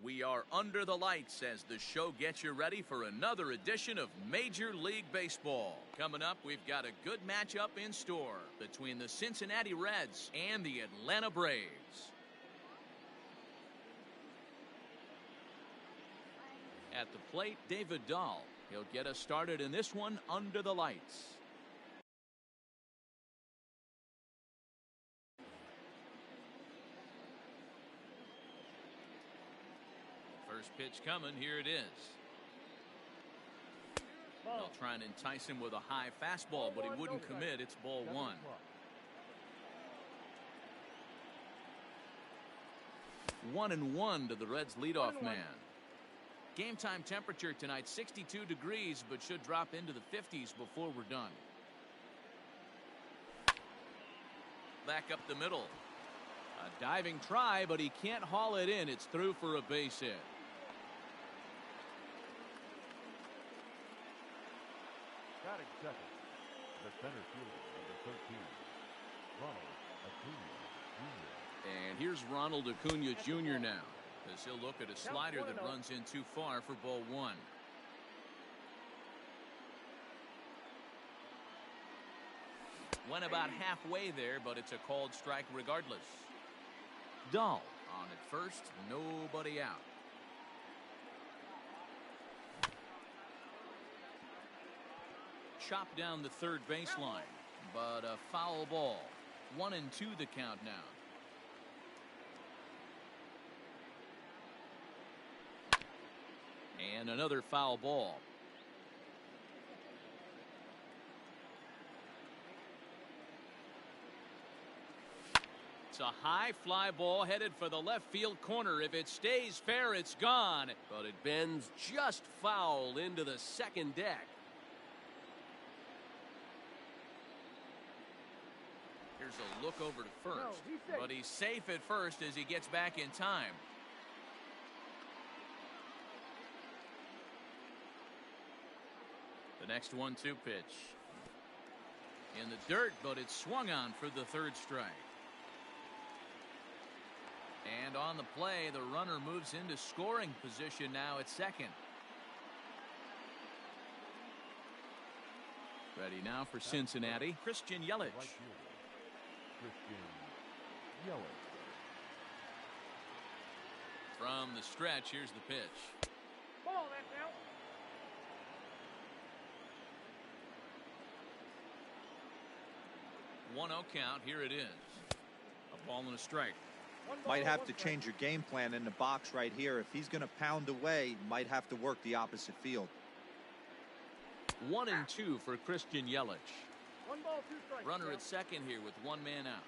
We are under the lights as the show gets you ready for another edition of Major League Baseball. Coming up, we've got a good matchup in store between the Cincinnati Reds and the Atlanta Braves. At the plate, David Dahl. He'll get us started in this one under the lights. First pitch coming. Here it is. They'll try and entice him with a high fastball, but he wouldn't commit. It's ball one. 1-1 to the Reds' leadoff man. Game time temperature tonight 62 degrees, but should drop into the 50s before we're done. Back up the middle. A diving try, but he can't haul it in. It's through for a base hit. Batting second, the center fielder, number 13, Ronald Acuna Jr. And here's Ronald Acuna Jr. now, as he'll look at a slider that runs in too far for ball one. Went about halfway there, but it's a called strike regardless. Dahl on at first, nobody out. Chopped down the third baseline, but a foul ball. 1-2 the count now. And another foul ball. It's a high fly ball headed for the left field corner. If it stays fair, it's gone, but it bends just foul into the second deck. Here's a look over to first, but he's safe at first as he gets back in time. The next 1-2 pitch. In the dirt, but it's swung on for the third strike. And on the play, the runner moves into scoring position now at second. Ready now for Cincinnati, Christian Yelich. Christian Yelich. From the stretch, here's the pitch. Ball that now. 1-0 count. Here it is. A ball and a strike. Might have to change your game plan in the box right here. If he's going to pound away, might have to work the opposite field. 1-2 for Christian Yelich. 1 ball, 2 strikes. Runner at second here with one man out.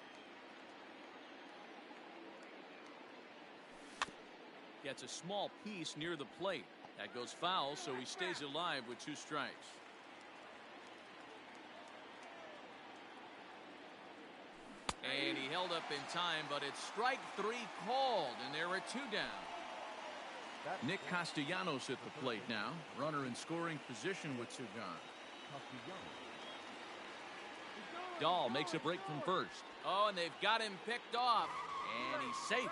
Gets a small piece near the plate. That goes foul, so he stays alive with 2 strikes. And he held up in time, but it's strike 3 called, and there are 2 down. Nick Castellanos at the plate now. Runner in scoring position with 2 gone. Dahl makes a break from first. Oh, and they've got him picked off, and he's safe.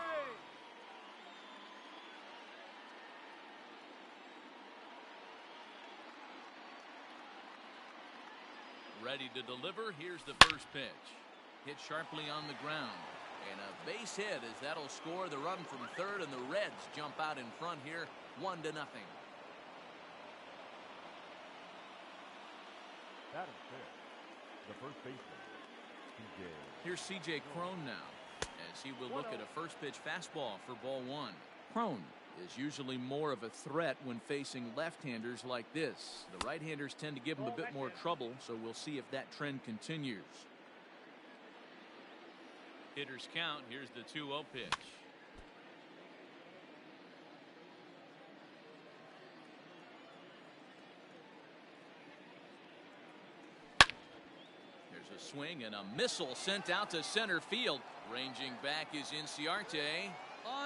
Ready to deliver. Here's the first pitch. Hit sharply on the ground. And a base hit as that'll score the run from third, and the Reds jump out in front here 1-0. Batting fifth, the first baseman, C.J. Here's C.J. Cron now, as he will look at a first pitch fastball for ball one. Cron is usually more of a threat when facing left-handers like this. The right-handers tend to give him a bit more trouble, so we'll see if that trend continues. Hitters count. Here's the 2-0 pitch. There's a swing and a missile sent out to center field. Ranging back is Inciarte.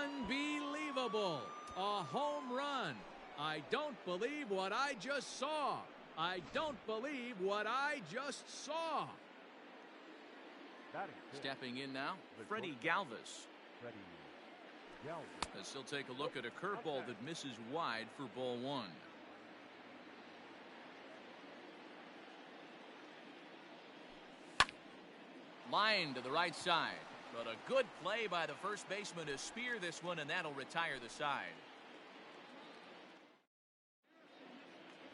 Unbelievable. A home run. I don't believe what I just saw. I don't believe what I just saw. Stepping in now, Freddie Galvis. As he'll take a look at a curveball that misses wide for ball one. Line to the right side, but a good play by the first baseman to spear this one, and that'll retire the side.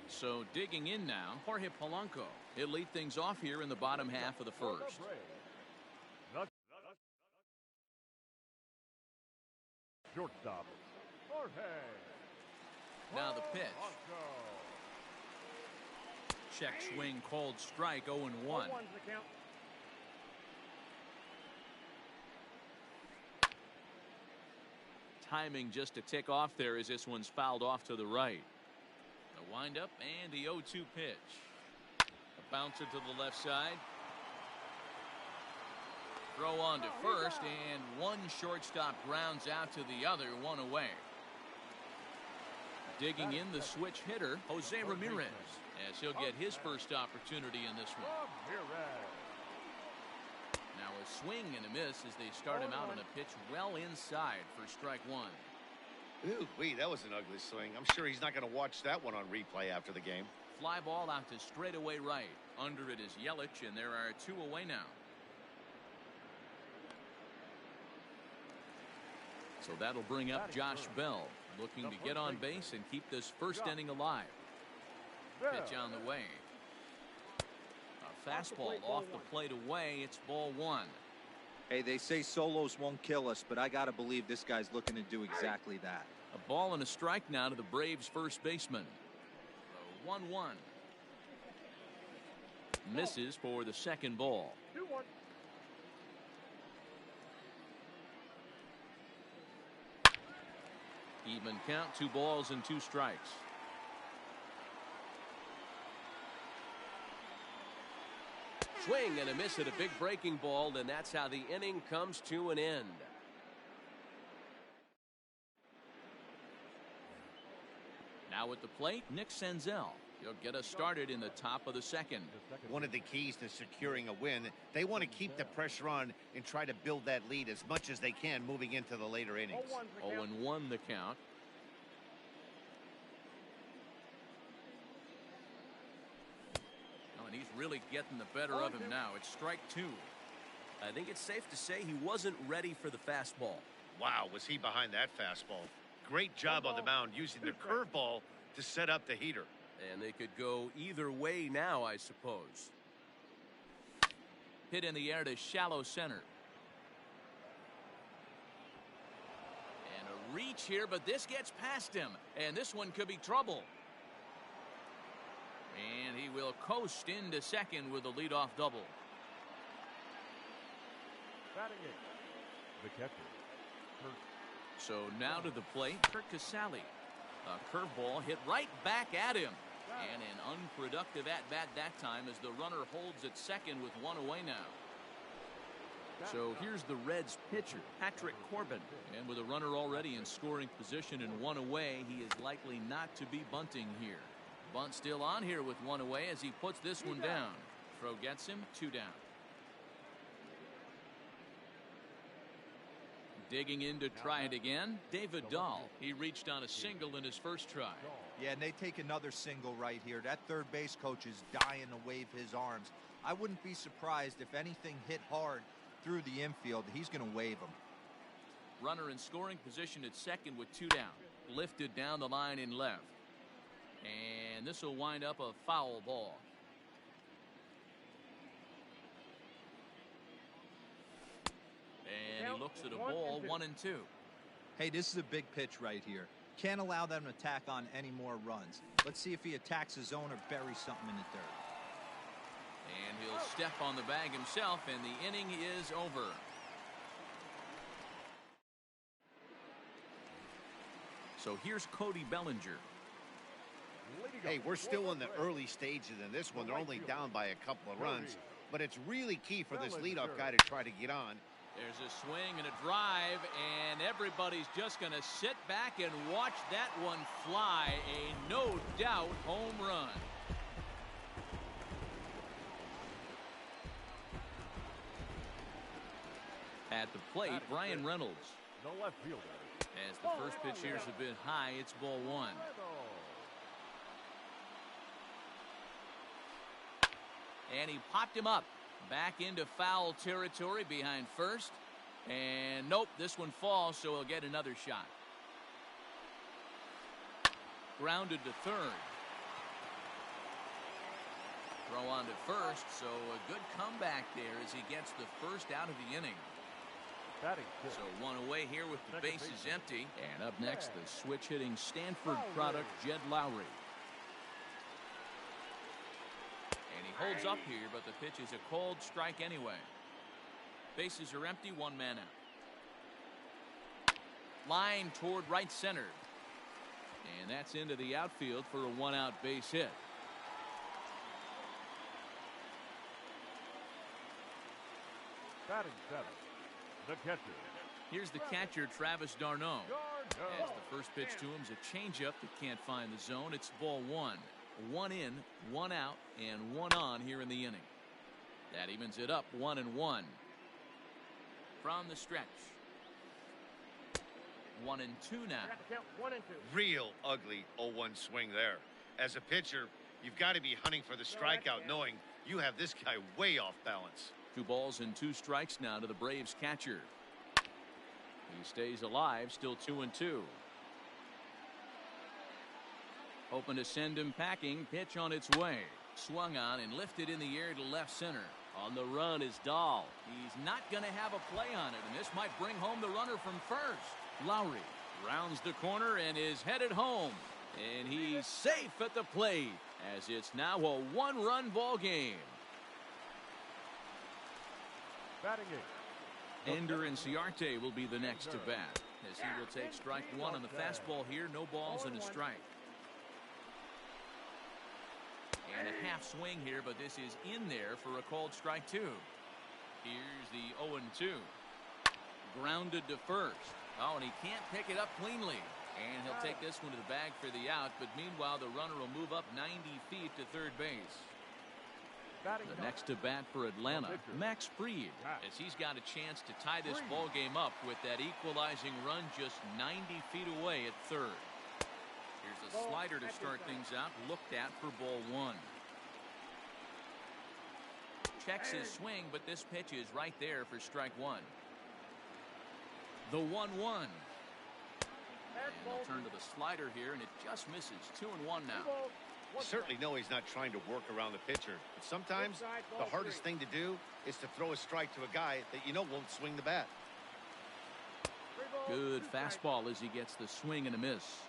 So digging in now, Jorge Polanco. He'll lead things off here in the bottom half of the first. Shortstop, Jorge. Now the pitch. Check swing called strike, 0-1. 1-1's the count. Timing just to tick off there as this one's fouled off to the right. The windup and the 0-2 pitch. A bouncer to the left side. Throw on to first, and one shortstop grounds out to the other, one away. Digging in the switch hitter, Jose Ramirez, as he'll get his first opportunity in this one. Now a swing and a miss as they start him out on a pitch well inside for strike one. Ooh, that was an ugly swing. I'm sure he's not going to watch that one on replay after the game. Fly ball out to straightaway right. Under it is Yelich, and there are two away now. So that'll bring up Josh Bell, looking to get on base and keep this first inning alive. Pitch on the way. A fastball off the plate away. It's ball one. Hey, they say solos won't kill us, but I got to believe this guy's looking to do exactly that. A ball and a strike now to the Braves first baseman. 1-1. Misses for the second ball. 2-1. Even count, 2 balls and 2 strikes. Swing and a miss at a big breaking ball, and that's how the inning comes to an end. Now at the plate, Nick Senzel. He'll get us started in the top of the second. One of the keys to securing a win, they want to keep the pressure on and try to build that lead as much as they can moving into the later innings. 0-1 the count. Oh, and he's really getting the better of him now. It's strike 2. I think it's safe to say he wasn't ready for the fastball. Wow, was he behind that fastball. Great job on the mound using the curveball to set up the heater. And they could go either way now, I suppose. Hit in the air to shallow center. And a reach here, but this gets past him. And this one could be trouble. And he will coast into second with a leadoff double. Batting it, the catcher, Kurt. So now to the plate, Kurt Casale. A curveball hit right back at him. And an unproductive at-bat that time as the runner holds at second with 1 away now. So here's the Reds pitcher, Patrick Corbin. And with a runner already in scoring position and 1 away, he is likely not to be bunting here. Bunt still on here with 1 away as he puts this one down. Throw gets him, 2 down. Digging in to try it again, David Dahl. He reached on a single in his first try. Yeah, and they take another single right here. That third base coach is dying to wave his arms. I wouldn't be surprised if anything hit hard through the infield. He's going to wave them. Runner in scoring position at second with 2 down. Lifted down the line in left. And this will wind up a foul ball. And he looks at a ball, 1-2. Hey, this is a big pitch right here. Can't allow them to tack on any more runs. Let's see if he attacks his zone or buries something in the dirt. And he'll step on the bag himself, and the inning is over. So here's Cody Bellinger. Hey, we're still in the early stages in this one. They're only down by a couple of runs, but it's really key for this leadoff guy to try to get on. There's a swing and a drive, and everybody's just going to sit back and watch that one fly. A no-doubt home run. At the plate, Brian Reynolds. The left fielder, The first pitch here is a bit high. It's ball one. And he popped him up back into foul territory behind first. And nope, this one falls, so he'll get another shot. Grounded to third. Throw on to first, so a good comeback there as he gets the first out of the inning. So one away here with the bases empty. And up next, the switch-hitting Stanford product, Jed Lowry. And he holds up here, but the pitch is a called strike anyway. Bases are empty, one man out. Line toward right center. And that's into the outfield for a one-out base hit. Batting seven, the catcher. Here's the catcher, Travis d'Arnaud. As the first pitch to him is a changeup that can't find the zone. It's ball one. One in, one out, and one on here in the inning. That evens it up 1-1. From the stretch. 1-2 now. Real ugly 0-1 swing there. As a pitcher, you've got to be hunting for the strikeout, knowing you have this guy way off balance. 2 balls and 2 strikes now to the Braves catcher. He stays alive, still 2-2. Hoping to send him packing. Pitch on its way. Swung on and lifted in the air to left center. On the run is Dahl. He's not going to have a play on it, and this might bring home the runner from first. Lowry rounds the corner and is headed home. And he's safe at the plate as it's now a 1-run ball game. Batting eight. Ender Inciarte will be the next to bat as he will take strike one on the fastball here. No balls and a strike. And a half swing here, but this is in there for a called strike two. Here's the 0-2. Grounded to first. Oh, and he can't pick it up cleanly. And he'll take this one to the bag for the out, but meanwhile the runner will move up 90 feet to third base. The next to bat for Atlanta, Max Fried, as he's got a chance to tie this ball game up with that equalizing run just 90 feet away at third. Here's a slider to start things out, looked at for ball one. Checks his swing, but this pitch is right there for strike one. The 1-1. And they'll turn to the slider here, and it just misses. 2-1 now. You certainly know he's not trying to work around the pitcher, but sometimes the hardest thing to do is to throw a strike to a guy that you know won't swing the bat. Good fastball as he gets the swing and a miss.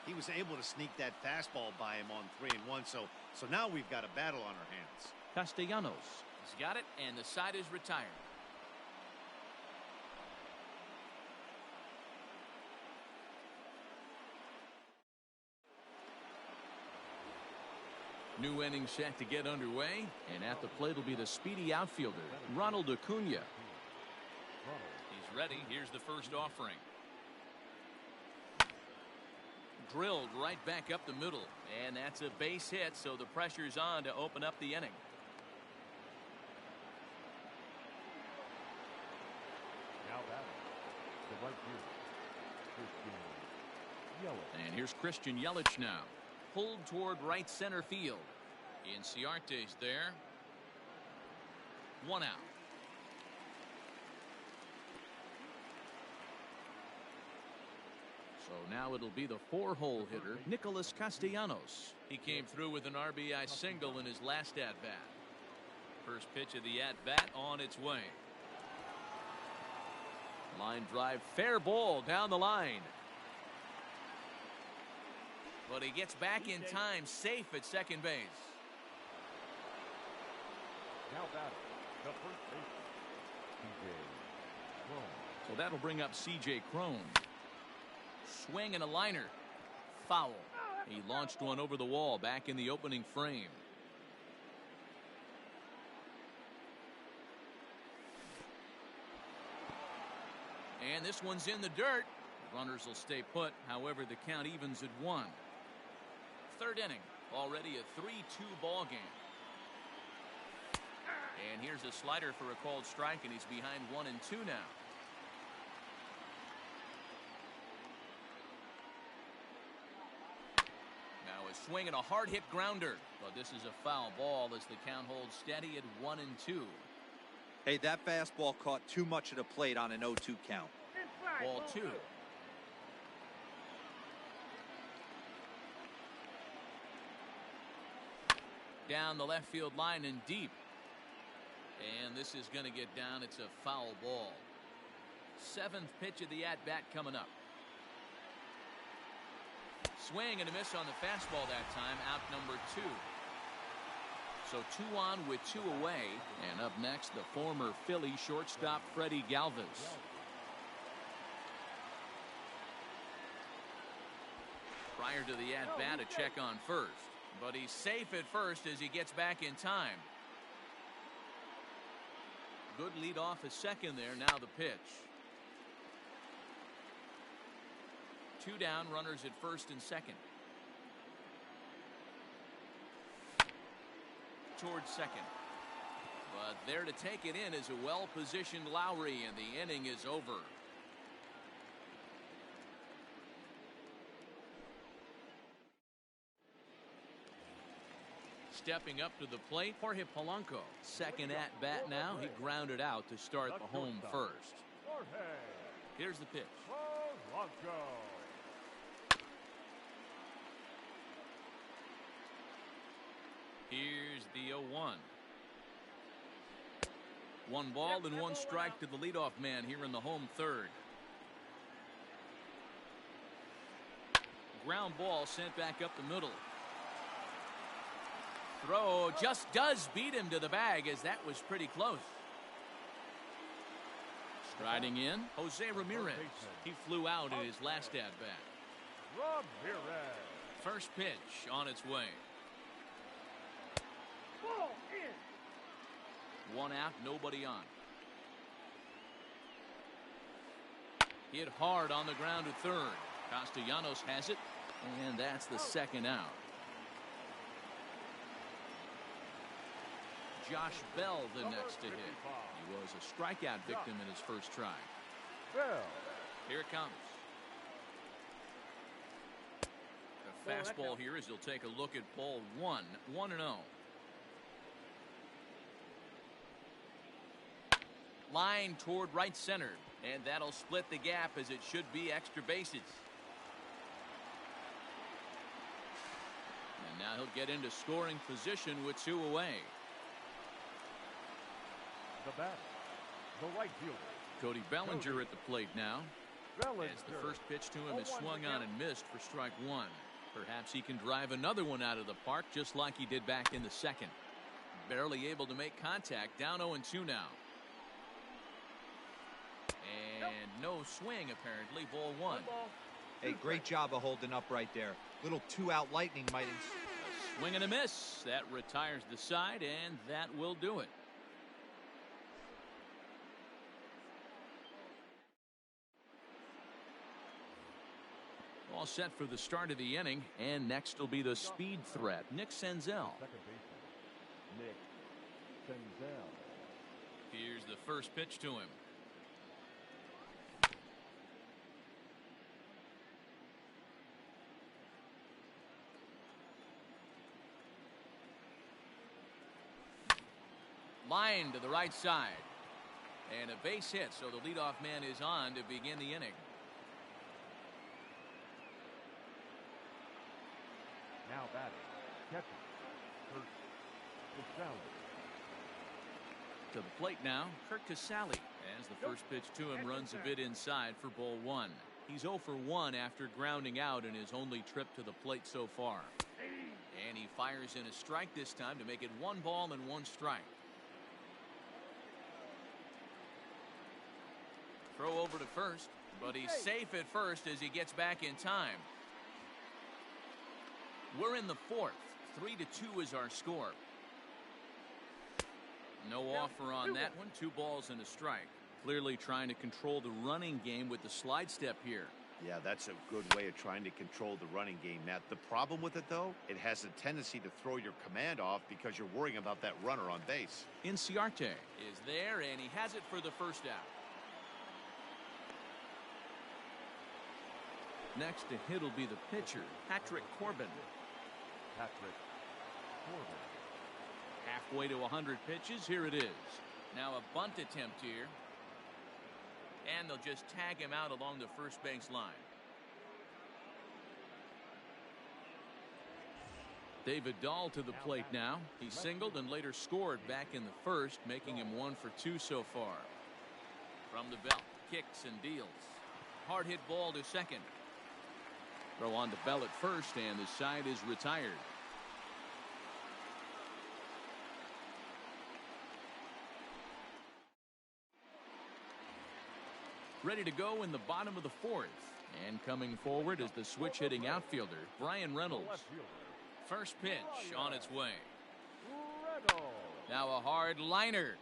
He was able to sneak that fastball by him on 3-1, so now we've got a battle on our hands. Castellanos. He's got it, and the side is retired. New inning set to get underway, and at the plate will be the speedy outfielder, Ronald Acuna. He's ready. Here's the first offering. Drilled right back up the middle, and that's a base hit, so the pressure's on to open up the inning. Now batting, the right fielder, and here's Christian Yelich now. Pulled toward right center field. Inciarte's there. One out. So now it'll be the 4-hole hitter, Nicholas Castellanos. He came through with an RBI single in his last at-bat. First pitch of the at-bat on its way. Line drive, fair ball down the line. But he gets back in time, safe at second base. now batting, the first baseman, C.J. Cron. So that'll bring up C.J. Cron. Swing and a liner. Foul. He launched one over the wall back in the opening frame. And this one's in the dirt. Runners will stay put. However, the count evens at 1. Third inning. Already a 3-2 ball game. And here's a slider for a called strike, and he's behind 1-2 now. A swing and a hard hit grounder. But this is a foul ball as the count holds steady at 1-2. Hey, that fastball caught too much of the plate on an 0-2 count. Inside, Ball 2. Down the left field line and deep. And this is going to get down. It's a foul ball. 7th pitch of the at-bat coming up. Swing and a miss on the fastball that time. Out number 2. So 2 on with 2 away. And up next, the former Philly shortstop Freddie Galvis. Prior to the at-bat, a check on first. But he's safe at first as he gets back in time. Good lead off at second there. Now the pitch. 2 down, runners at first and second. Towards second. But there to take it in is a well-positioned Lowry, and the inning is over. Stepping up to the plate, Jorge Polanco. Second at bat now. He grounded out to start the home first. Here's the pitch. Here's the 0-1. 1 ball and 1 strike to the leadoff man here in the home third. Ground ball sent back up the middle. Throw just does beat him to the bag, as that was pretty close. Striding in, Jose Ramirez. He flew out in his last at-bat. Ramirez. First pitch on its way. Ball in. 1 out, nobody on. Hit hard on the ground to third. Castellanos has it, and that's the 2nd out. Josh Bell the next to hit. He was a strikeout victim in his first try. Bell. Here it comes. A fastball here as he'll take a look at ball 1. 1-0. Line toward right center, and that'll split the gap as it should be extra bases. And now he'll get into scoring position with 2 away. The batter, the right fielder. Cody Bellinger at the plate now. Bellinger. As the first pitch to him is swung on and missed for strike 1. Perhaps he can drive another one out of the park just like he did back in the second. Barely able to make contact. Down 0-2 now. And no swing apparently. Ball 1. Hey, great job of holding up right there. Little 2-out lightning might. A swing and a miss. That retires the side, and that will do it. All set for the start of the inning, and next will be the speed threat, Nick Senzel. Second baseman, Nick Senzel. Here's the first pitch to him. Line to the right side. And a base hit, so the leadoff man is on to begin the inning. Now batting, catcher, Kurt Casale. To the plate now, Kurt Casale, as the first pitch to him runs a bit inside for ball 1. He's 0 for 1 after grounding out in his only trip to the plate so far. And he fires in a strike this time to make it 1 ball and 1 strike. Throw over to first, but he's safe at first as he gets back in time. We're in the 4th. 3-2 is our score. No offer on that one. 2 balls and a strike. Clearly trying to control the running game with the slide step here. Yeah, that's a good way of trying to control the running game, Matt. The problem with it, though, it has a tendency to throw your command off because you're worrying about that runner on base. Inciarte is there, and he has it for the first out. Next to hit will be the pitcher, Patrick Corbin. Patrick Corbin. Halfway to 100 pitches. Here it is. Now a bunt attempt here. And they'll just tag him out along the first base line. David Dahl to the plate now. He singled and later scored back in the first, making him 1 for 2 so far. From the belt, kicks and deals. Hard hit ball to second. Throw on to Bell at first, and the side is retired. Ready to go in the bottom of the fourth. And coming forward is the switch hitting outfielder, Brian Reynolds. First pitch on its way. Now a hard liner.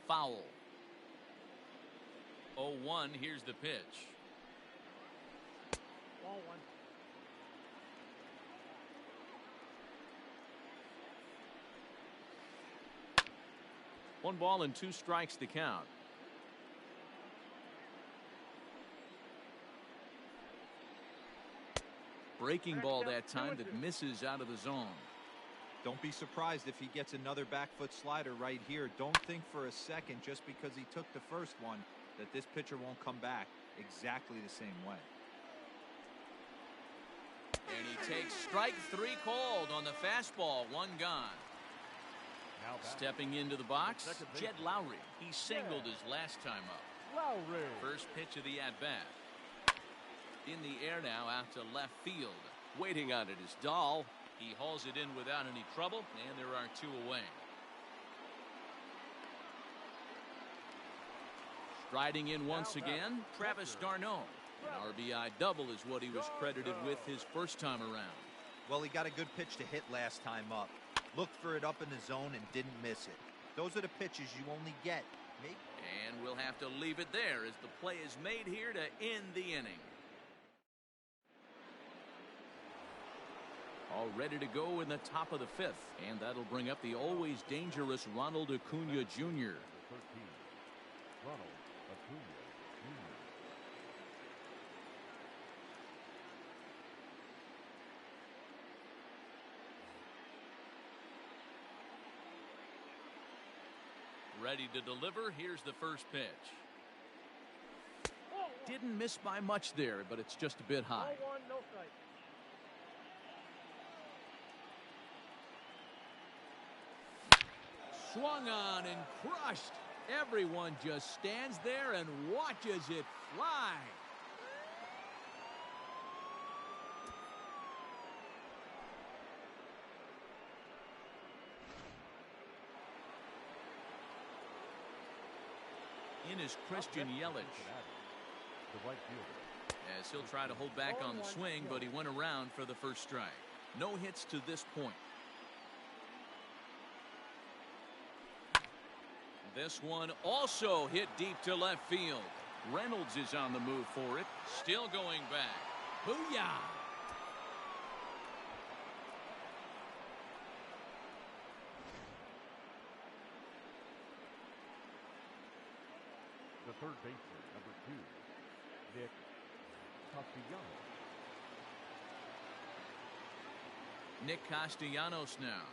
Foul. 0-1. Here's the pitch. 1-1. One ball and 2 strikes to count. Breaking ball that time that misses out of the zone. Don't be surprised if he gets another back foot slider right here. Don't think for a second, just because he took the first one, that this pitcher won't come back exactly the same way. And he takes strike 3 called on the fastball. 1 gone. Stepping into the box, Jed Lowry. He singled his last time up. Lowry. First pitch of the at-bat. In the air now out to left field. Waiting on it is Dahl. He hauls it in without any trouble, and there are 2 away. Striding in once again, Travis d'Arnaud. An RBI double is what he was credited with his first time around. Well, he got a good pitch to hit last time up. Looked for it up in the zone and didn't miss it. Those are the pitches you only get. And we'll have to leave it there as the play is made here to end the inning. All ready to go in the top of the 5th. And that'll bring up the always dangerous Ronald Acuna Jr. 13. Ronald Acuna Jr. Ready to deliver. Here's the first pitch. Didn't miss by much there, but it's just a bit high. 1-1, no strike. Swung on and crushed. Everyone just stands there and watches it fly. In is Christian Yelich, The right fielder. as he'll try to hold back on the swing, but he went around for the first strike. No hits to this point. This one also hit deep to left field. Reynolds is on the move for it. Still going back. Booyah! The third baseman, number 2, Nick Castellanos. Nick Castellanos now.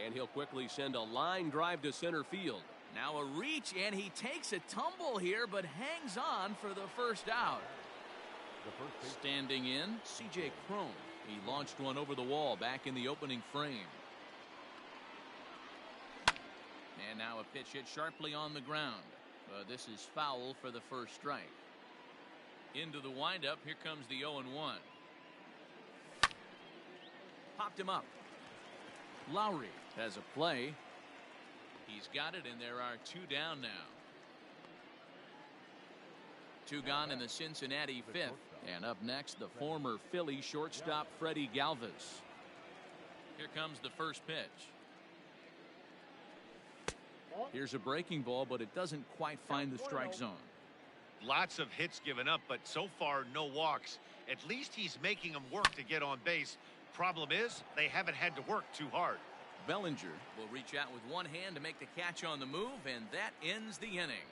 And he'll quickly send a line drive to center field. Now a reach, and he takes a tumble here, but hangs on for the first out. The first baseman. Standing in, C.J. Cron. He launched one over the wall back in the opening frame. And now a pitch hit sharply on the ground. This is foul for the first strike. Into the windup, here comes the 0-1. Popped him up. Lowry has a play. He's got it, and there are 2 down now. 2 gone in the Cincinnati 5th. And up next, the former Philly shortstop Freddie Galvis. Here comes the first pitch. Here's a breaking ball, but it doesn't quite find the strike zone. Lots of hits given up, but so far no walks. At least he's making them work to get on base. Problem is, they haven't had to work too hard. Bellinger will reach out with one hand to make the catch on the move, and that ends the inning.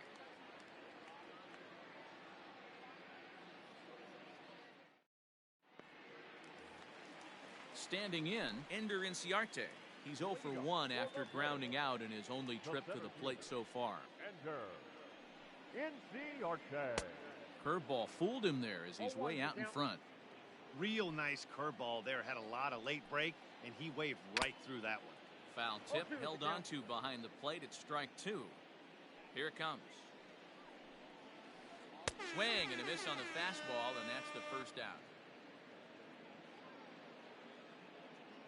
Standing in, Ender Inciarte. He's 0 for 1 after grounding out in his only trip to the plate so far. Inciarte. Curveball fooled him there as he's way out in front. Real nice curveball there. Had a lot of late break, and he waved right through that one. Foul tip held onto behind the plate at strike 2. Here it comes. Swing and a miss on the fastball, and that's the first out.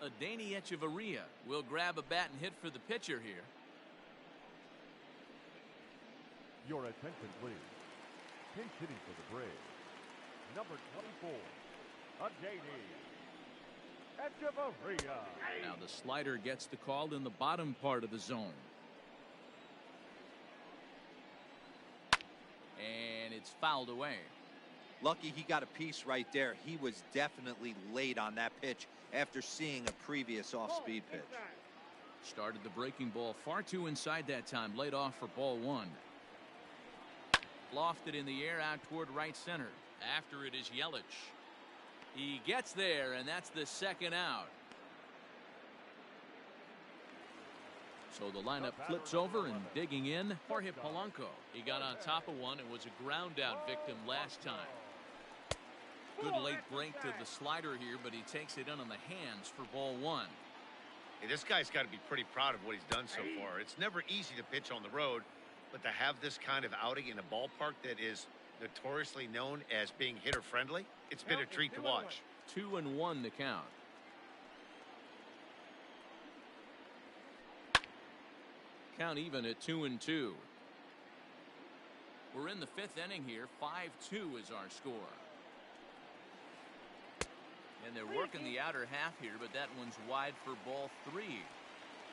Adeiny Echeverria will grab a bat and hit for the pitcher here. Your attention, please. Pinch hitting for the Braves. Number 24, Adeiny Echeverria. Now the slider gets the call in the bottom part of the zone. And it's fouled away. Lucky he got a piece right there. He was definitely late on that pitch after seeing a previous off-speed pitch. Started the breaking ball far too inside that time. Laid off for ball 1. Lofted in the air out toward right center. After it is Yelich. He gets there, and that's the second out. So the lineup flips over, and digging in, Jorge Polanco. He got on top of one and was a ground out victim last time. Good late break to the slider here, but he takes it in on the hands for ball 1. Hey, this guy's got to be pretty proud of what he's done so far. It's never easy to pitch on the road, but to have this kind of outing in a ballpark that is notoriously known as being hitter friendly, it's been a treat to watch. 2-1 the count. Count even at 2-2. We're in the 5th inning here. 5-2 is our score. And they're working the outer half here, but that one's wide for ball 3.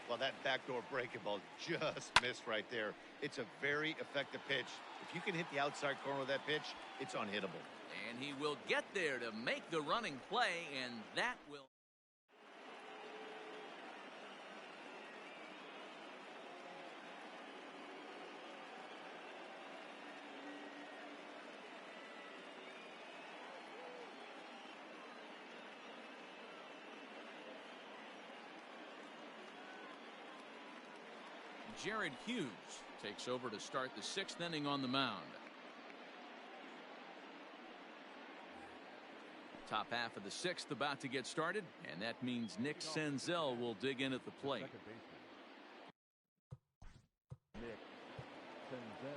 Well, that backdoor breaking ball just missed right there. It's a very effective pitch. If you can hit the outside corner of that pitch, it's unhittable. And he will get there to make the running play, and that will... Jared Hughes takes over to start the 6th inning on the mound. Top half of the 6th about to get started, and that means Nick Senzel will dig in at the plate. Nick Senzel.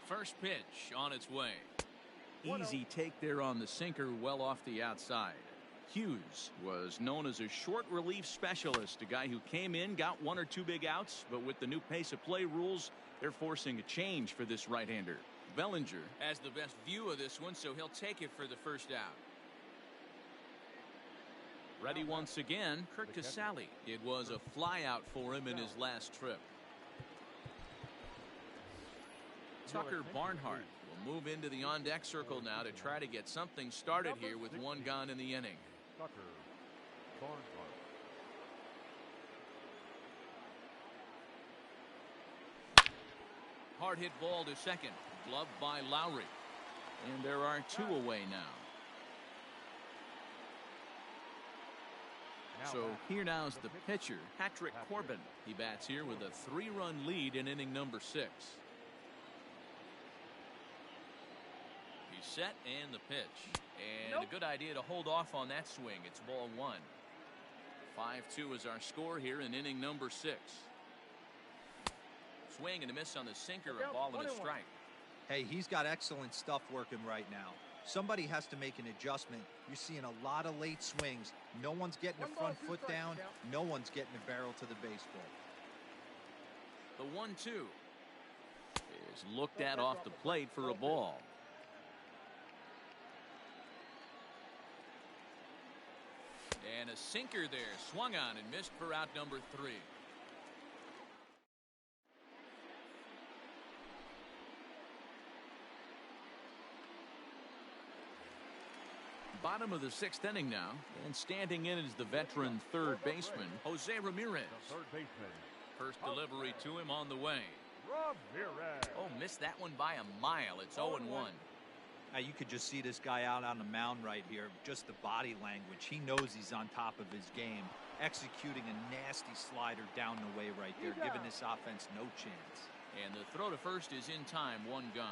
First pitch on its way. Easy take there on the sinker, well off the outside. Hughes was known as a short relief specialist, a guy who came in, got 1 or 2 big outs, but with the new pace of play rules, they're forcing a change for this right-hander. Bellinger has the best view of this one, so he'll take it for the first out. Ready once again, Kurt Casale. It was a fly out for him in his last trip. Tucker Barnhart will move into the on-deck circle now to try to get something started here with 1 gone in the inning. Tucker Barnhart. Hard hit ball to second, gloved by Lowry. And there are 2 away now. So here now's the pitcher, Patrick Corbin. He bats here with a 3-run lead in inning number 6. He's set and the pitch. And a good idea to hold off on that swing. It's ball 1. 5-2 is our score here in inning number 6. Swing and a miss on the sinker, a ball and a strike. Hey, he's got excellent stuff working right now. Somebody has to make an adjustment. You're seeing a lot of late swings. No one's getting a front foot down. No one's getting a barrel to the baseball. The 1-2 is looked at off the plate for a ball. And a sinker there, swung on and missed for out number 3. Bottom of the 6th inning now, and standing in is the veteran third baseman, Jose Ramirez. The third baseman, First delivery to him on the way. Ramirez. Oh, missed that one by a mile. It's 0-1. Now you could just see this guy out on the mound right here. Just the body language. He knows he's on top of his game. Executing a nasty slider down the way right there, giving this offense no chance. And the throw to first is in time, 1 gone.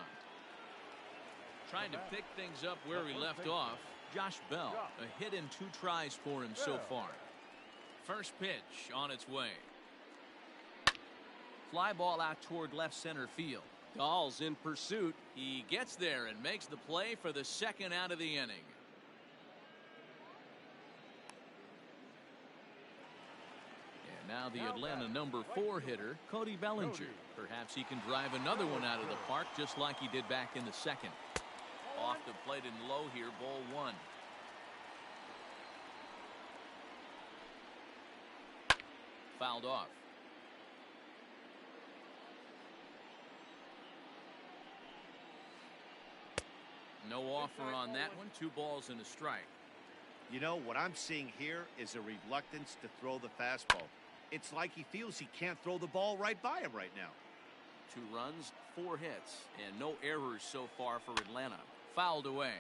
Trying to pick things up where he left off, Josh Bell. A hit and 2 tries for him so far. First pitch on its way. Fly ball out toward left center field. Dahl's in pursuit. He gets there and makes the play for the 2nd out of the inning. And now the Atlanta number 4 hitter, Cody Bellinger. Perhaps he can drive another one out of the park just like he did back in the 2nd. Off the plate and low here, ball 1. Fouled off. No offer on that one. 2 balls and a strike. You know, what I'm seeing here is a reluctance to throw the fastball. It's like he feels he can't throw the ball right by him right now. 2 runs, 4 hits, and no errors so far for Atlanta. Fouled away.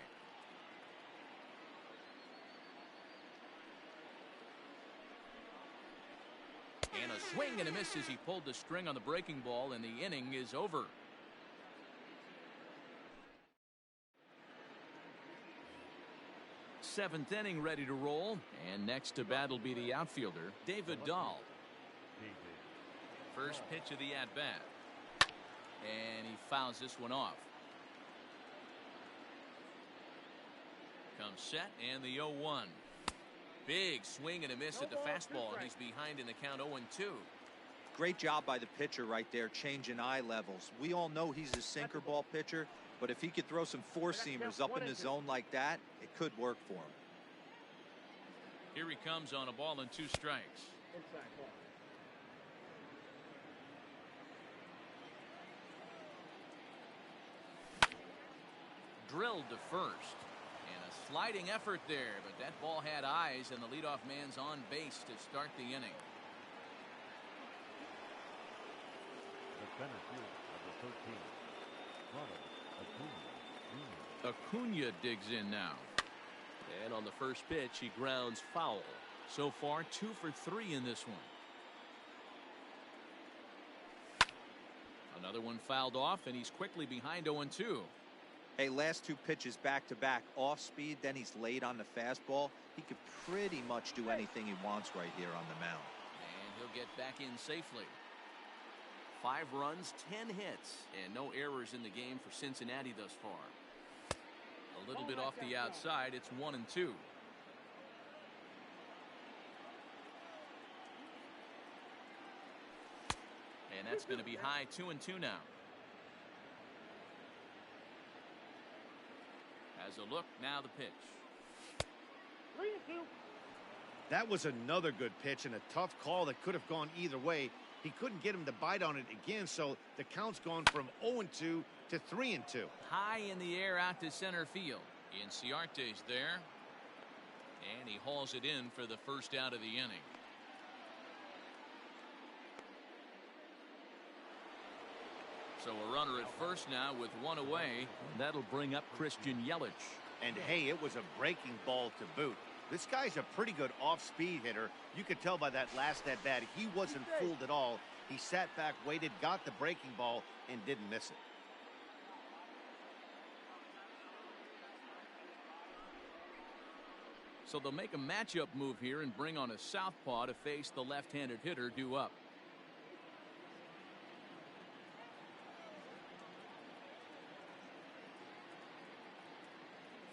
And a swing and a miss as he pulled the string on the breaking ball, and the inning is over. Seventh inning ready to roll, and next to bat will be the outfielder, David Dahl. First pitch of the at-bat. And he fouls this one off. Comes set, and the 0-1. Big swing and a miss at the fastball, and he's behind in the count 0-2. Great job by the pitcher right there, changing eye levels. We all know he's a sinker ball pitcher, but if he could throw some 4-seamers up in the zone like that, it could work for him. Here he comes on a ball and 2 strikes. Drilled to first. And a sliding effort there, but that ball had eyes, and the leadoff man's on base to start the inning. The center field of the 13th, Acuna digs in now. And on the first pitch, he grounds foul. So far, 2 for 3 in this one. Another one fouled off, and he's quickly behind 0-2. Hey, last 2 pitches back-to-back off speed, then he's late on the fastball. He could pretty much do anything he wants right here on the mound. And he'll get back in safely. 5 runs, 10 hits, and no errors in the game for Cincinnati thus far. A little bit off the outside, it's 1-2. And that's going to be high, 2-2 now. Has a look, now the pitch. 3-2. That was another good pitch and a tough call that could have gone either way. He couldn't get him to bite on it again, so the count's gone from 0-2 to 3-2. High in the air out to center field. Inciarte's there. And he hauls it in for the first out of the inning. So a runner at first now with 1 away. That'll bring up Christian Yelich. And hey, it was a breaking ball to boot. This guy's a pretty good off-speed hitter. You could tell by that last at-bat, he wasn't fooled at all. He sat back, waited, got the breaking ball, and didn't miss it. So they'll make a matchup move here and bring on a southpaw to face the left-handed hitter due up.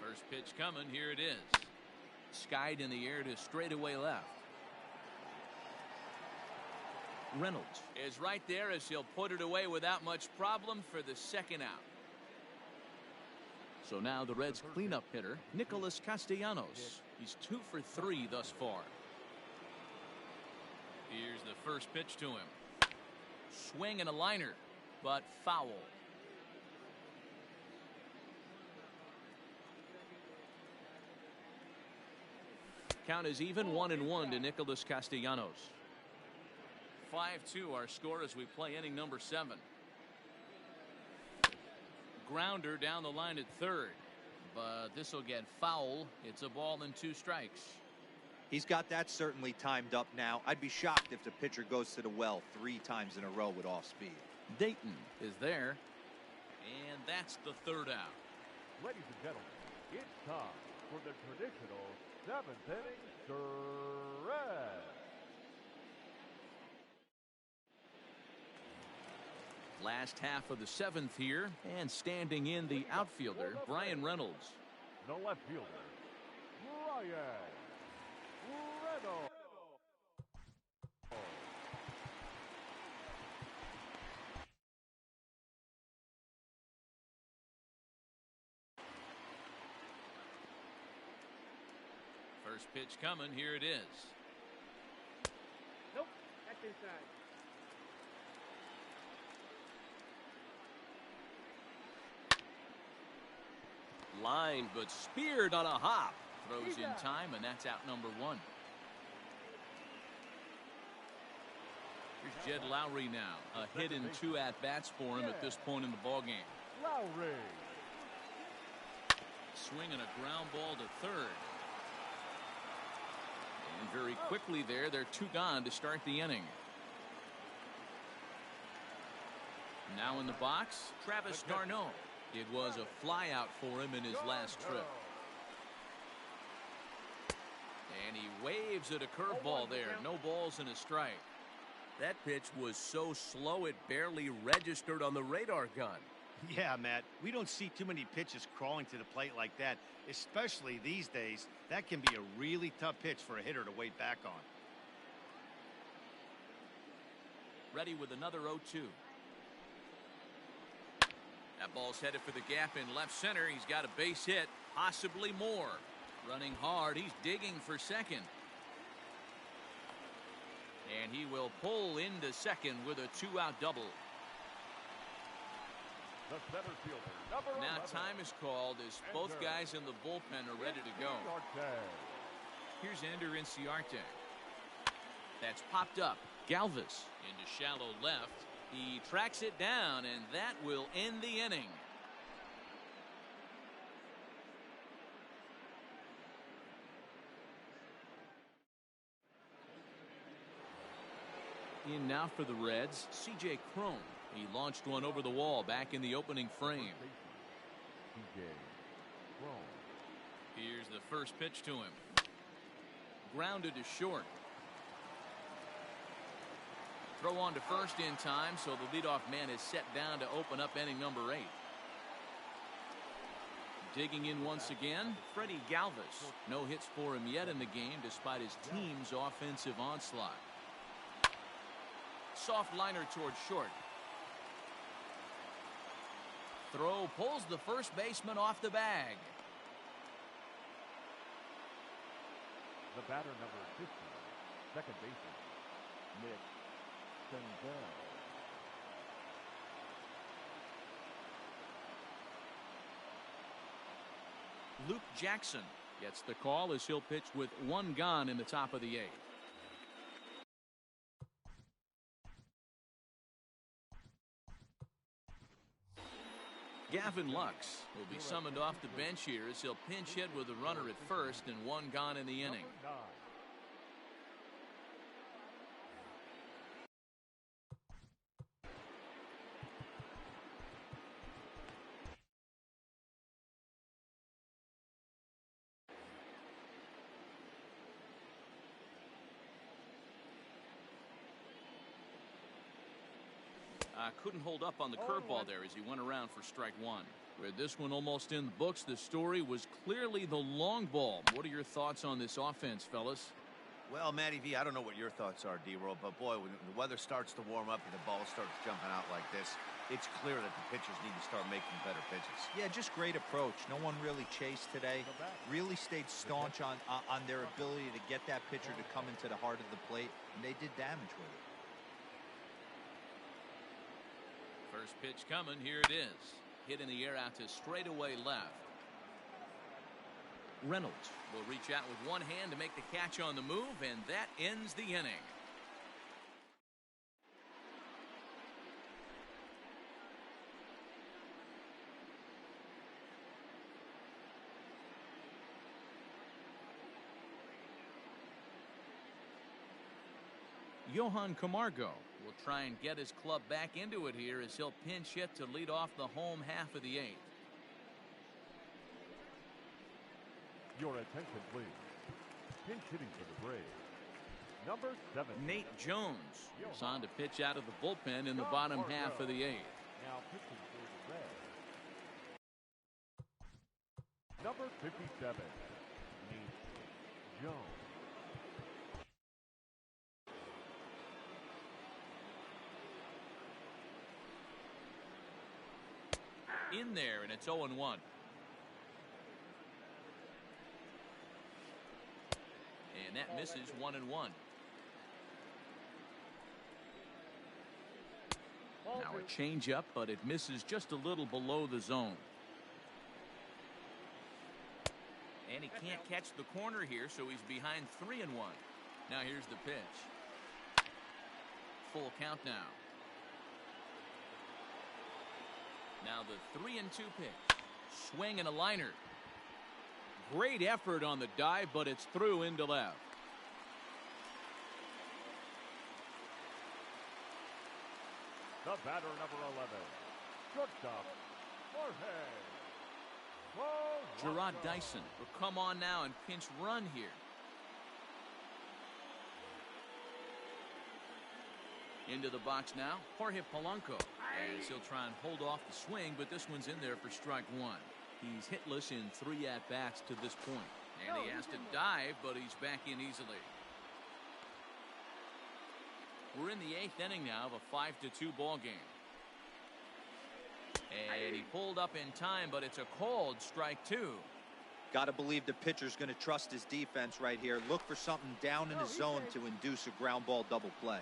First pitch coming, here it is. Skied in the air to straightaway left. Reynolds is right there as he'll put it away without much problem for the 2nd out. So now the Reds cleanup hitter, Nicholas Castellanos. He's 2 for 3 thus far. Here's the first pitch to him. Swing and a liner, but foul. Count is even 1-1 to Nicholas Castellanos. 5-2 our score as we play inning number 7. Grounder down the line at third, but this will get foul. It's a ball and 2 strikes. He's got that certainly timed up now. I'd be shocked if the pitcher goes to the well 3 times in a row with off speed. Dayton is there, and that's the 3rd out. Ladies and gentlemen, it's time for the traditional 7th inning stretch. Last half of the 7th here, and standing in the outfielder, Brian Reynolds. The left fielder, Brian Reynolds. First pitch coming. Here it is. Nope, that's inside. Line, but speared on a hop. Throws in time, and that's out number 1. Here's Jed Lowry now. A hit and 2 at-bats for him at this point in the ballgame. Lowry. Swinging a ground ball to third. And very quickly there, they're 2 gone to start the inning. Now in the box, Travis d'Arnaud. It was a fly out for him in his last trip. And he waves at a curveball there. No balls and a strike. That pitch was so slow it barely registered on the radar gun. Yeah, Matt, we don't see too many pitches crawling to the plate like that, especially these days. That can be a really tough pitch for a hitter to wait back on. Ready with another 0-2. That ball's headed for the gap in left center. He's got a base hit, possibly more. Running hard, he's digging for second. And he will pull into second with a 2-out double. The center fielder, number Now 11. time is called as both guys in the bullpen are ready to go. Here's Ender Inciarte. That's popped up. Galvis into shallow left. He tracks it down, and that will end the inning. In now for the Reds, C.J. Cron. He launched one over the wall back in the opening frame. Here's the first pitch to him. Grounded to short. Throw on to first in time, so the leadoff man is set down to open up inning number 8. Digging in once again, Freddie Galvis. No hits for him yet in the game despite his team's offensive onslaught. Soft liner towards short. Throw pulls the first baseman off the bag. The batter, number 50, second baseman, Nick Senzel. Luke Jackson gets the call as he'll pitch with 1 gone in the top of the 8th. Gavin Lux will be summoned off the bench here as he'll pinch hit with a runner at first and 1 gone in the inning. Couldn't hold up on the curveball there as he went around for strike 1. With this one almost in the books, the story was clearly the long ball. What are your thoughts on this offense, fellas? Well, Matty V, I don't know what your thoughts are, D-Roll, but boy, when the weather starts to warm up and the ball starts jumping out like this, it's clear that the pitchers need to start making better pitches. Yeah, just great approach. No one really chased today. Really stayed staunch on their ability to get that pitcher to come into the heart of the plate, and they did damage with it. First pitch coming. Here it is. Hit in the air out to straightaway left. Reynolds will reach out with one hand to make the catch on the move, and that ends the inning. Johan Camargo will try and get his club back into it here as he'll pinch hit to lead off the home half of the 8th. Your attention, please. Pinch hitting for the Braves. Number 7. Nate Jones is on to pitch out of the bullpen in the bottom half of the 8th. Now pitching for the Reds. Number 57. Nate Jones. In there, and it's 0-1. And that misses 1-1. Now a changeup, but it misses just a little below the zone. And he can't catch the corner here, so he's behind 3-1. Now here's the pitch. Full count now. Now the 3-2 pitch. Swing and a liner. Great effort on the dive, but it's through into left. The batter, number 11. Shortstop, Jorge. Gerard Dyson will come on now and pinch run here. Into the box now, Jorge Polanco. As he'll try and hold off the swing, but this one's in there for strike 1. He's hitless in 3 at-bats to this point. And he has to dive, but he's back in easily. We're in the 8th inning now of a 5-2 ball game. And he pulled up in time, but it's a called strike 2. Got to believe the pitcher's going to trust his defense right here. Look for something down in his zone to induce a ground ball double play.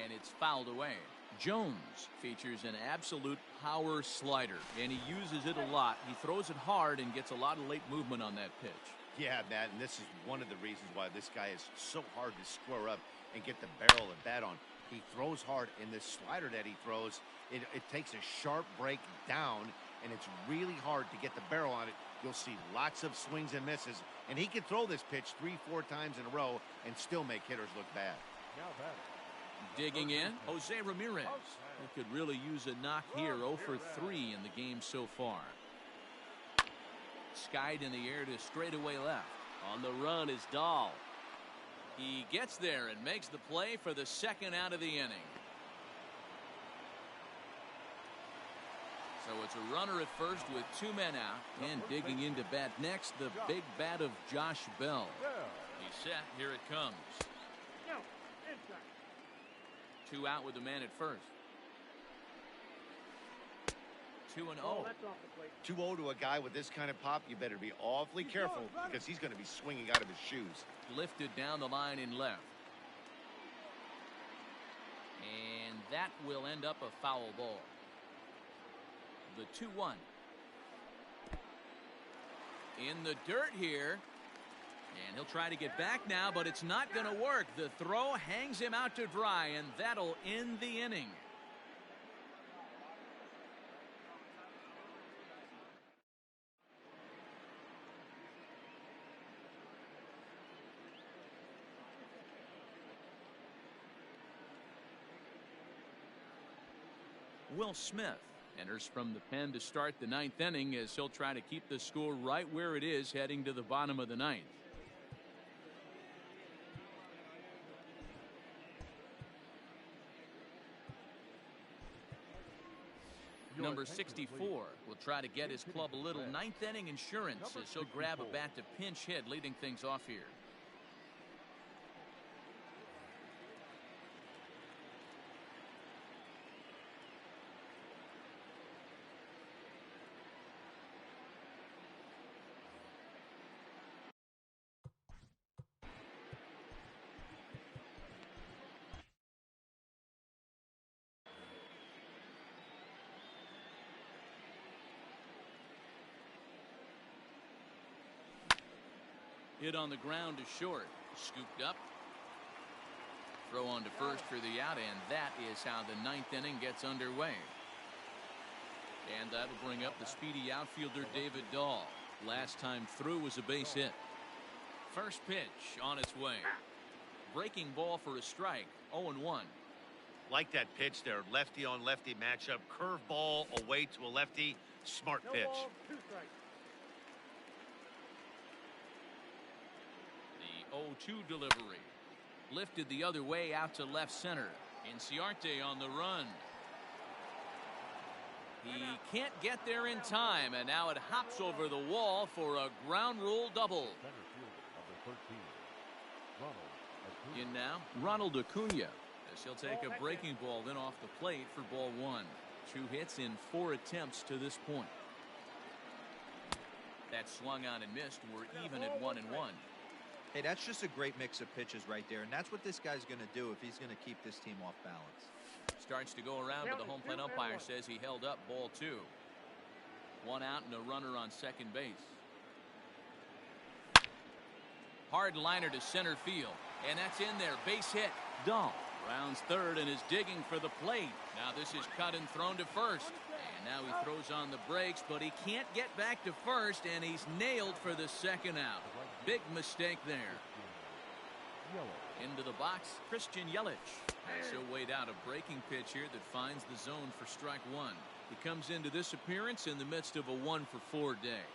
And it's fouled away. Jones features an absolute power slider, and he uses it a lot. He throws it hard and gets a lot of late movement on that pitch. Yeah, Matt, and this is one of the reasons why this guy is so hard to square up and get the barrel of bat on. He throws hard, and this slider that he throws, it takes a sharp break down, and it's really hard to get the barrel on it. You'll see lots of swings and misses, and he can throw this pitch 3-4 times in a row and still make hitters look bad. Now batter. Digging in, Jose Ramirez. He could really use a knock here. 0 for 3 in the game so far. Skied in the air to straightaway left. On the run is Dahl. He gets there and makes the play for the second out of the inning. So it's a runner at first with 2 men out. And digging in to bat next, the big bat of Josh Bell. He's set. Here it comes. 2 out with the man at first. 2-0. 2-0 to a guy with this kind of pop, you better be awfully careful because he's going to be swinging out of his shoes. Lifted down the line in left. And that will end up a foul ball. The 2-1. In the dirt here. And he'll try to get back now, but it's not going to work. The throw hangs him out to dry, and that'll end the inning. Will Smith enters from the pen to start the 9th inning as he'll try to keep the score right where it is heading to the bottom of the 9th. Number 64 will try to get his club a little 9th inning insurance as he'll grab a bat to pinch hit, leading things off here. Hit on the ground to short. Scooped up. Throw on to first for the out, and that is how the ninth inning gets underway. And that'll bring up the speedy outfielder David Dahl. Last time through was a base hit. First pitch on its way. Breaking ball for a strike. 0-1. Like that pitch there. Lefty on lefty matchup. Curveball away to a lefty. Smart pitch. No ball, 2 strikes. The 0-2 delivery. Lifted the other way out to left center. Inciarte on the run. He can't get there in time, and now it hops over the wall for a ground rule double. Center fielder, number 13, Ronald Acuna. In now, Ronald Acuna, as he'll take a breaking ball then off the plate for ball 1. 2 hits in 4 attempts to this point. That swung on and missed. We're even at 1-1. Hey, that's just a great mix of pitches right there, and that's what this guy's going to do if he's going to keep this team off balance. Starts to go around, but the home plate umpire says he held up ball 2. 1 out and a runner on second base. Hard liner to center field, and that's in there. Base hit. Dahl rounds third and is digging for the plate. Now this is cut and thrown to first. And now he throws on the brakes, but he can't get back to first, and he's nailed for the second out. Big mistake there. Into the box, Christian Yelich. And so weighed out a breaking pitch here that finds the zone for strike 1. He comes into this appearance in the midst of a 1-for-4 day.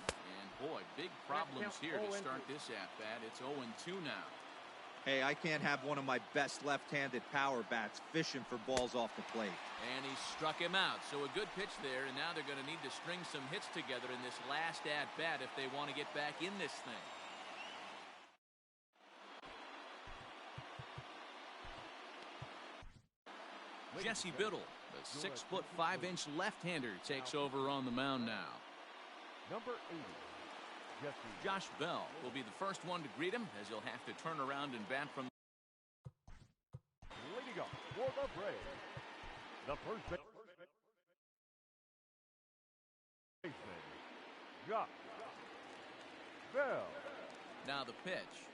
And boy, big problems here to start this at-bat. It's 0-2 now. Hey, I can't have one of my best left-handed power bats fishing for balls off the plate. And he struck him out. So a good pitch there, and now they're going to need to string some hits together in this last at-bat if they want to get back in this thing. Jesse Biddle, the 6'5" left-hander, takes over on the mound now. Number 80, Jesse. Josh Bell will be the first one to greet him, as he'll have to turn around and bat from. Leading up for the Braves, the first baseman, Josh Bell. Now the pitch.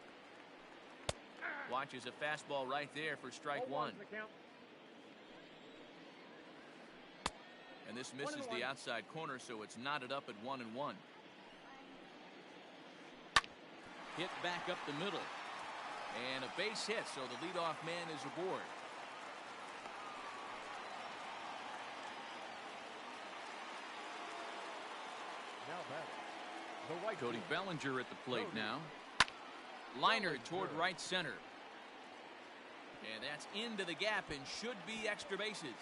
Watches a fastball right there for strike 1. And this misses the outside corner, so it's knotted up at 1-1. Hit back up the middle. And a base hit, so the leadoff man is aboard. Now batting, the right Cody field. Bellinger at the plate now. Liner toward right center. And that's into the gap and should be extra bases.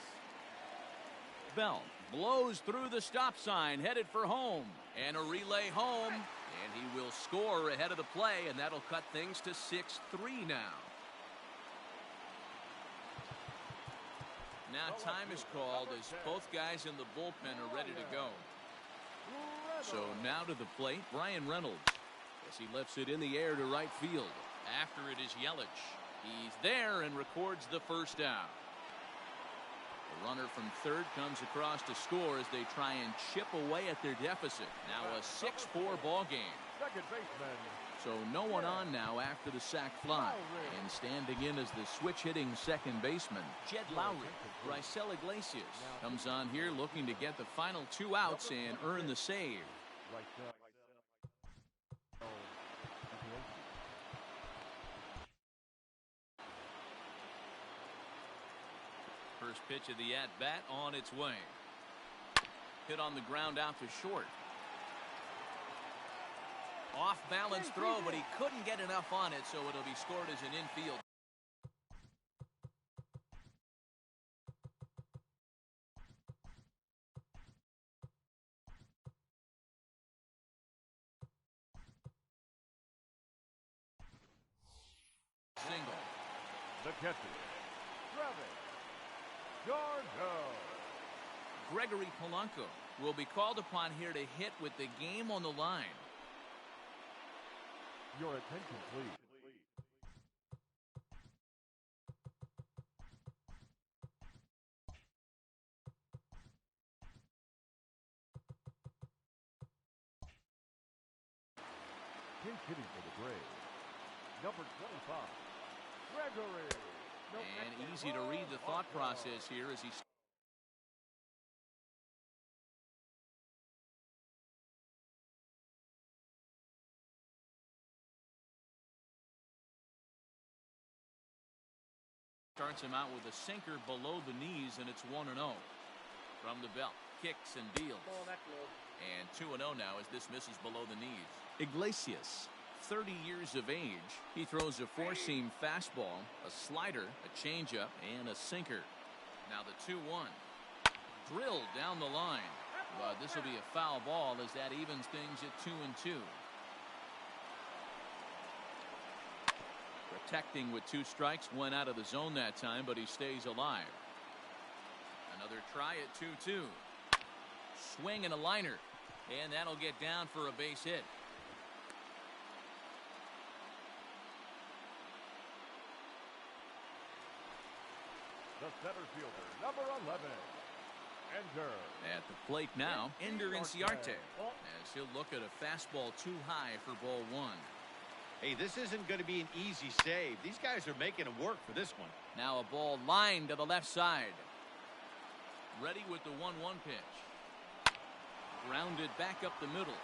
Bell blows through the stop sign, headed for home, and a relay home, and he will score ahead of the play, and that'll cut things to 6-3 now. Now time is called as both guys in the bullpen are ready to go. So now to the plate, Brian Reynolds, as he lifts it in the air to right field. After it is Yelich. He's there and records the first out. The runner from third comes across to score as they try and chip away at their deficit. Now a 6-4 ball game. Second baseman. So no one on now after the sac fly. And standing in as the switch-hitting second baseman, Jed Lowry. Raisel Iglesias comes on here looking to get the final 2 outs and earn the save. First pitch of the at-bat on its way. Hit on the ground out to short. Off balance throw, but he couldn't get enough on it, so it'll be scored as an infield. Single. The catcher, Travis Darno. Gregory Polanco will be called upon here to hit with the game on the line. Your attention, please. Pinch hitting for the Braves, number 25, Gregory. And easy to read the thought process here as he starts him out with a sinker below the knees, and it's 1-0. From the belt, kicks and deals. And 2-0 now as this misses below the knees. Iglesias, 30 years of age. He throws a four-seam fastball, a slider, a changeup, and a sinker. Now the 2-1. Drilled down the line. But this will be a foul ball as that evens things at 2-2. Protecting with 2 strikes, went out of the zone that time, but he stays alive. Another try at 2-2. Swing and a liner, and that'll get down for a base hit. The center fielder, number 11, Ender. At the plate now, Ender Inciarte, as he'll look at a fastball too high for ball 1. Hey, this isn't going to be an easy save. These guys are making him work for this one. Now a ball lined to the left side. Ready with the 1-1 pitch. Grounded back up the middle.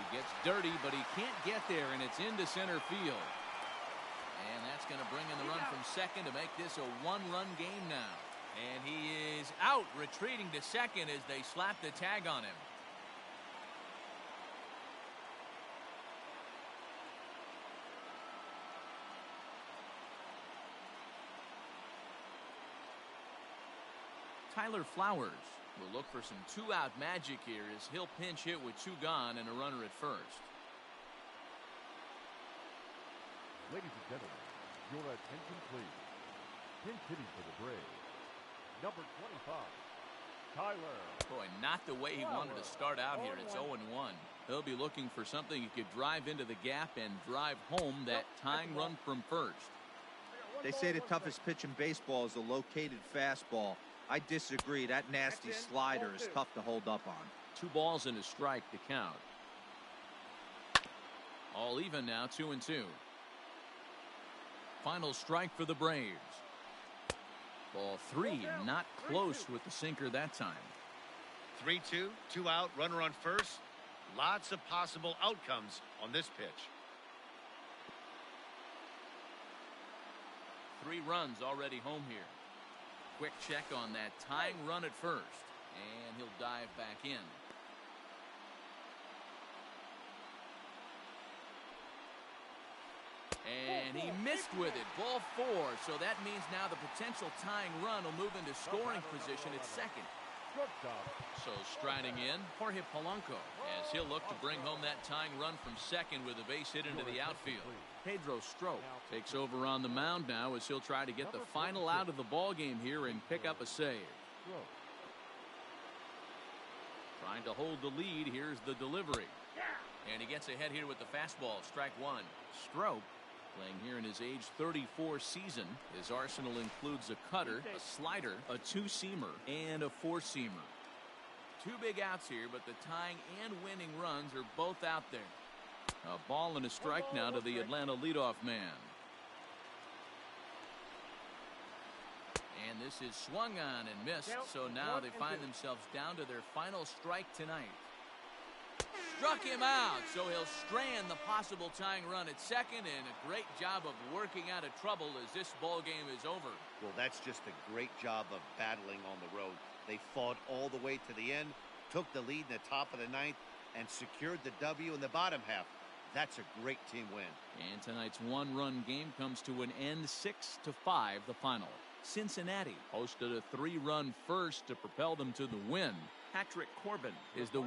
He gets dirty, but he can't get there, and it's into center field. And that's going to bring in the run from second to make this a 1-run game now. And he is out, retreating to second as they slap the tag on him. Tyler Flowers will look for some 2-out magic here as he'll pinch hit with 2 gone and a runner at first. Ladies and gentlemen, your attention please. Pinch hitting for the Braves, number 25, Tyler. Boy, not the way he wanted to start out here. It's 0-1. He'll be looking for something he could drive into the gap and drive home that tying run from first. They say the toughest pitch in baseball is a located fastball. I disagree. That nasty slider is tough to hold up on. 2 balls and a strike to count. All even now, 2-2. Final strike for the Braves. Ball 3, not close with the sinker that time. 3-2, 2 out, runner on first. Lots of possible outcomes on this pitch. 3 runs already home here. Quick check on that tying run at first, and he'll dive back in. And he missed with it. Ball 4. So that means now the potential tying run will move into scoring position at second. So striding in, Jorge Polanco, as he'll look to bring home that tying run from second with a base hit into the outfield. Pedro Strop takes over on the mound now as he'll try to get the final out of the ball game here and pick up a save. Trying to hold the lead. Here's the delivery. And he gets ahead here with the fastball. Strike 1. Strop, playing here in his age 34 season. His arsenal includes a cutter, a slider, a 2-seamer, and a 4-seamer. 2 big outs here, but the tying and winning runs are both out there. A ball and a strike now to the Atlanta leadoff man. And this is swung on and missed, so now they find themselves down to their final strike tonight. Struck him out, so he'll strand the possible tying run at second, and a great job of working out of trouble as this ball game is over. Well, that's just a great job of battling on the road. They fought all the way to the end, took the lead in the top of the 9th, and secured the W in the bottom half. That's a great team win. And tonight's 1-run game comes to an end, 6-5 the final. Cincinnati hosted a 3-run first to propel them to the win. Patrick Corbin is the